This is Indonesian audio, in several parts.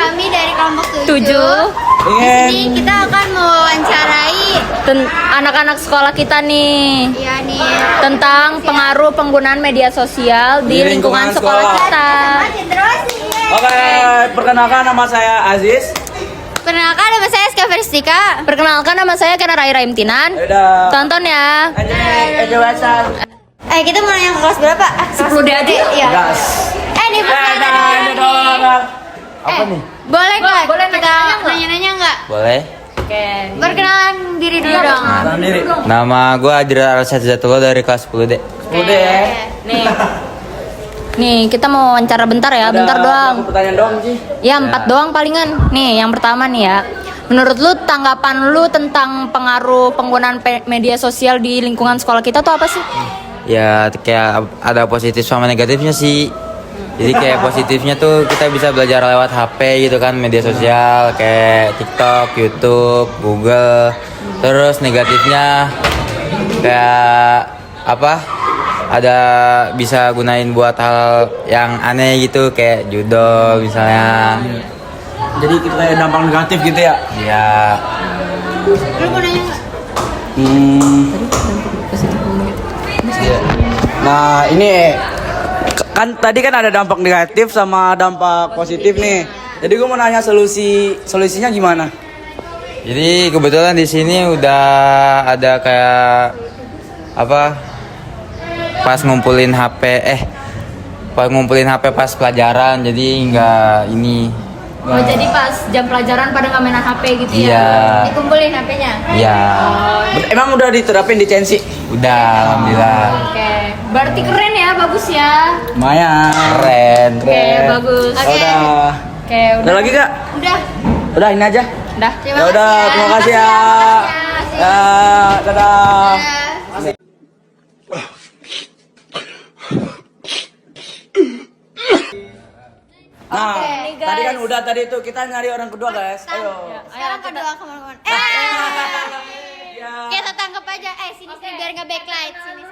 kami dari kelompok 7. 7. Di sini kita akan mewawancarai Anak-anak sekolah kita nih nih tentang pengaruh penggunaan media sosial di lingkungan sekolah kita. Oke, perkenalkan nama saya Aziz. Perkenalkan nama saya Ska Verstika. Perkenalkan nama saya Kena Raira Imtinan. Udah. Tonton ya. Kita mau nanya ke kelas berapa? 10 D aja. Iya. Gas. Nih perkenalkan nih. Apa nih? Boleh nggak? Boleh Kita nanya-nanya nggak? nanya-nanya nggak? Boleh. Oke. Perkenalan diri dulu dong. Sendiri. Nama gue Adira Al-Satizatullah dari kelas 10D. Udah ya. Nih, kita mau wawancara bentar ya, bentar doang. Pertanyaan doang sih. Ya, 4 doang palingan. Nih, yang pertama nih ya. Menurut lu, tanggapan lu tentang pengaruh penggunaan media sosial di lingkungan sekolah kita tuh apa sih? Ya kayak ada positif sama negatifnya sih. Jadi kayak positifnya tuh kita bisa belajar lewat HP gitu kan, media sosial kayak TikTok, YouTube, Google. Terus negatifnya kayak apa? Ada bisa gunain buat hal yang aneh gitu kayak judol misalnya. Jadi kita kayak dampak negatif gitu ya. Ya. Lu mau nanya nggak? Nah ini kan tadi kan ada dampak negatif sama dampak positif nih. Jadi gue mau nanya solusinya gimana? Jadi kebetulan di sini udah ada kayak apa? Pas ngumpulin HP pas pelajaran, jadi nggak ini. Oh, jadi pas jam pelajaran pada nggak main HP gitu ya? Iya. Dikumpulin HP-nya. Iya. Emang udah diterapin di Censi? Udah, alhamdulillah. Oke. Berarti keren ya, bagus ya. Lumayan. Keren. Oke, bagus. Udah. Oke, Ada lagi kak? Udah. Udah ini aja. Udah. Ya udah, terima kasih ya. Ya, dadah. Nah, Oke, tadi kan udah tadi itu kita nyari orang kedua guys. Ayo. Sekarang kedua kawan-kawan. Kita tangkap aja. Sini biar nggak backlight. Sini.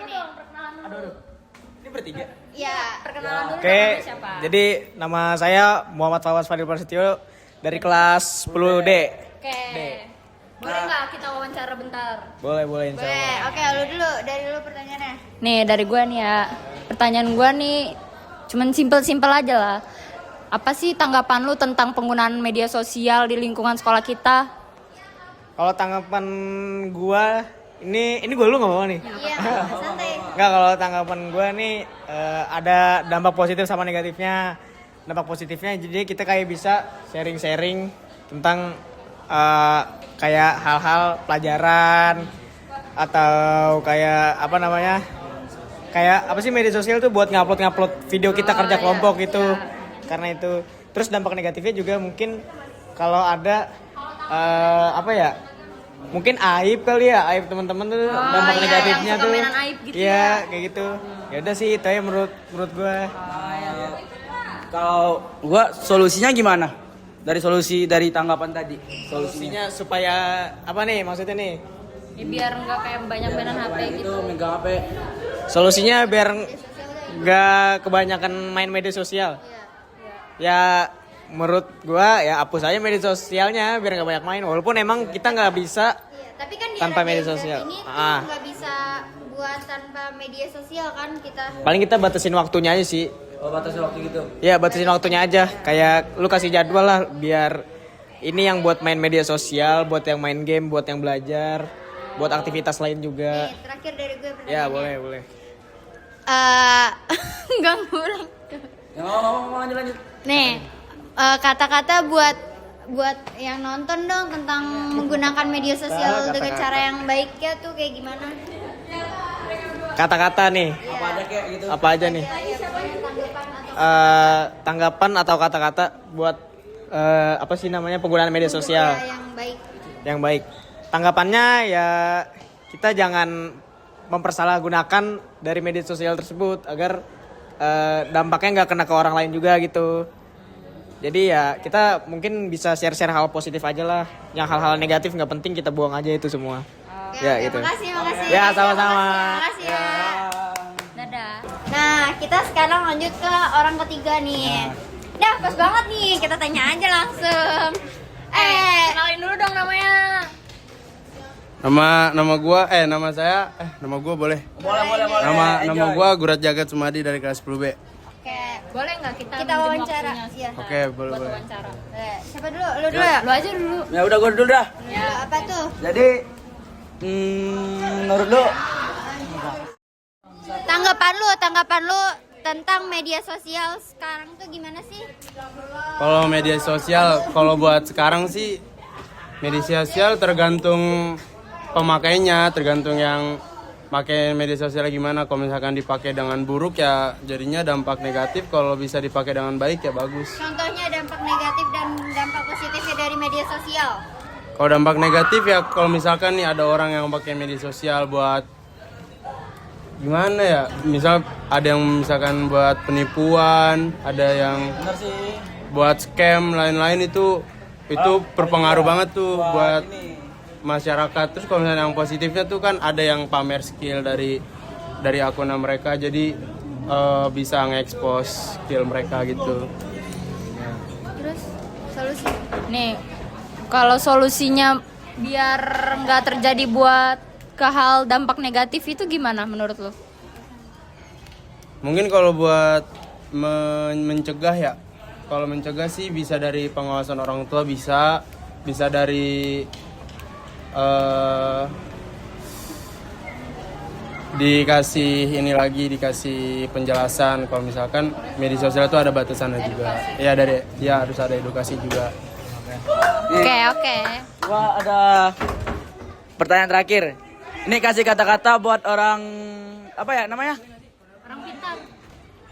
Ini bertiga. Ya. Perkenalan dulu Oke, namanya siapa? jadi nama saya Muhammad Fawaz Fadil Prasetyo dari kelas 10D. Oke. Boleh nggak kita wawancara bentar? Boleh insya Allah. Boleh. Oke, lu dulu. Dari lu pertanyaannya. Nih, dari gua nih ya. Pertanyaan gua nih cuman simpel-simpel aja lah. Apa sih tanggapan lu tentang penggunaan media sosial di lingkungan sekolah kita? Kalau tanggapan gua, ini gua lu nggak mau nih? Iya, santai. Nggak, kalau tanggapan gua nih ada dampak positif sama negatifnya. Dampak positifnya jadi kita kayak bisa sharing-sharing tentang kayak hal-hal pelajaran atau kayak apa namanya? Kayak apa sih media sosial tuh buat ngupload video kita kerja kelompok gitu. Karena itu. Terus dampak negatifnya juga mungkin kalau ada apa ya? Mungkin aib kali ya, aib teman-teman tuh dampak negatifnya yang suka tuh. mainan aib gitu Iya, ya. kayak gitu. Ya udah sih itu aja menurut gua. Kalau gua solusinya gimana? Dari tanggapan tadi. Solusinya supaya apa nih maksudnya nih? Ya, biar nggak kayak banyak mainan HP gitu. Itu megang HP. Solusinya biar nggak kebanyakan main media sosial. Ya menurut gua ya hapus aja media sosialnya biar nggak banyak main. Walaupun emang kita nggak bisa Tapi kan di tanpa era media digital sosial. ini tuh Ah. nggak bisa buat tanpa media sosial kan kita. paling kita batasin waktunya aja sih. Oh, batas waktu gitu. Ya batasin waktunya aja. Kayak lu kasih jadwal lah biar ini yang buat main media sosial, buat yang main game, buat yang belajar, buat aktivitas lain juga. Nih, terakhir dari gue pertanyaan. Ya boleh. Enggak ngulang. Ya mau lanjut. Nih, kata-kata buat yang nonton dong tentang menggunakan media sosial dengan Kata-kata. cara yang baiknya tuh kayak gimana? Kata-kata nih. Apa aja kayak gitu. Apa aja nih? Tanggapan atau kata-kata buat apa sih namanya penggunaan media sosial Yang baik. yang baik. Tanggapannya ya kita jangan mempersalahgunakan dari media sosial tersebut agar dampaknya nggak kena ke orang lain juga gitu. Jadi ya kita mungkin bisa share-share hal positif aja lah. Yang hal-hal negatif nggak penting kita buang aja itu semua. Ya gitu. Makasih. Ya sama-sama. Makasih ya. Dadah. Nah, kita sekarang lanjut ke orang ketiga nih. Dah, pas banget nih. Kita tanya aja langsung. Kenalin dulu dong namanya. Nama gua boleh. Nama gua Gurat Jagat Sumadi dari kelas 10B. Oke. Boleh nggak kita Kita minjem wawancara. waktunya Iya. Oke, boleh. wawancara? Siapa dulu? Lu dulu ya? Lu aja dulu. Ya udah gue dulu dah. Apa tuh? Jadi menurut lu Tanggapan lu tentang media sosial sekarang tuh gimana sih? Kalau media sosial, kalau buat sekarang sih media sosial tergantung pemakainya, tergantung yang pakai media sosial gimana. Kalau misalkan dipakai dengan buruk ya jadinya dampak negatif, kalau bisa dipakai dengan baik ya bagus. Contohnya dampak negatif dan dampak positifnya dari media sosial. Kalau dampak negatif ya kalau misalkan nih ada orang yang pakai media sosial buat gimana ya, misal ada yang misalkan buat penipuan, ada yang buat scam lain-lain, itu berpengaruh banget tuh buat masyarakat. Terus kalau misalnya yang positifnya tuh kan ada yang pamer skill dari akun mereka, jadi bisa nge-expose skill mereka gitu. Terus solusi? Nih, kalau solusinya biar nggak terjadi buat ke hal dampak negatif itu gimana menurut lo? Mungkin kalau buat mencegah ya, kalau mencegah sih bisa dari pengawasan orang tua, bisa dari dikasih penjelasan kalau misalkan media sosial itu ada batasannya juga. Ya harus ada edukasi juga. Oke. gua ada pertanyaan terakhir. Ini kasih kata-kata buat orang apa ya namanya? Orang pintar.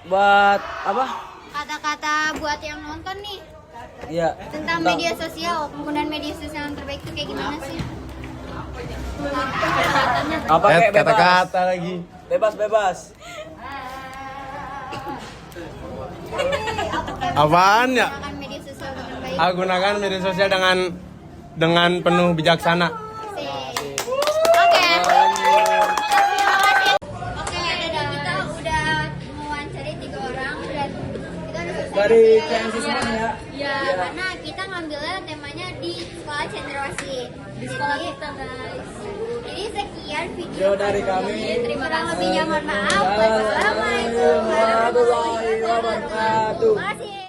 Buat apa? Kata-kata buat yang nonton nih Iya. tentang media sosial, penggunaan media sosial yang terbaik itu kayak gimana sih? Apa kayak bebas? Kata-kata lagi. Bebas. Apaan ya? Gunakan media sosial dengan baik. Gunakan media sosial dengan penuh bijaksana. Oke. Oke, kita udah mewawancari 3 orang dan kita udah selesai. Dari CNC semua ya. Ya, karena kita ngambilnya temanya di sekolah Cendrawasih. Di sekolah kita, guys. Jadi sekian video dari kami. Terima kasih, mohon maaf. Wassalamualaikum warahmatullahi wabarakatuh. Terima kasih.